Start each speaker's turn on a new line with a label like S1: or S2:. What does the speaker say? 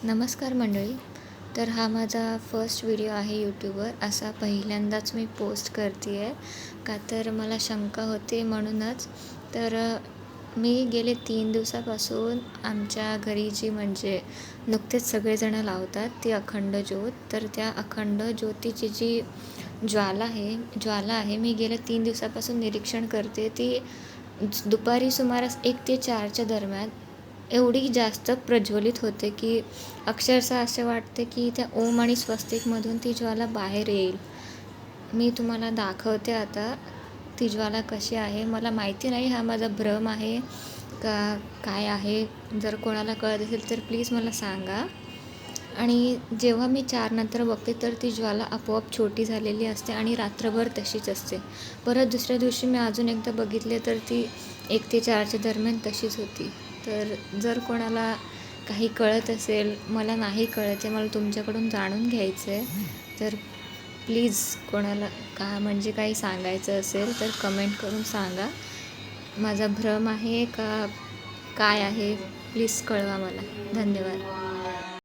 S1: नमस्कार मंडळी. तर हा माझा फर्स्ट व्हिडिओ आहे यूट्यूबवर. असा पहिल्यांदाच मी पोस्ट करते आहे, का तर मला शंका होते म्हणूनच. तर मी गेले 3 दिवसापासून आमच्या घरी जी म्हणजे नुकतेच सगळेजणं लावतात ती अखंड ज्योत. तर त्या अखंड ज्योतीची जी ज्वाला आहे मी गेल्या 3 दिवसापासून निरीक्षण करते. ती दुपारी सुमारास 1 ते 4च्या दरम्यान एवढी जास्त प्रज्वलित होते, की अक्षरशः असे वाटते, की त्या ओम आणि स्वस्तिकमधून ती ज्वाला बाहेर येईल. मी तुम्हाला दाखवते आता ती ज्वाला कशी आहे. मला माहिती नाही हा माझा भ्रम आहे का काय आहे. जर कोणाला कळत असेल तर प्लीज मला सांगा. आणि जेव्हा मी 4 नंतर बघते तर ती ज्वाला आपोआप छोटी झालेली असते आणि रात्रभर तशीच असते. परत दुसऱ्या दिवशी मी अजून एकदा बघितले तर ती 1 ते 4च्या दरम्यान तशीच होती. तर जर कोणाला काही कळत असेल, मला नाही कळत आहे, मला तुमच्याकडून जाणून घ्यायचं आहे. तर प्लीज कोणाला म्हणजे काही सांगायचं असेल तर कमेंट करून सांगा. माझा भ्रम आहे का काय आहे? प्लीज कळवा मला. धन्यवाद.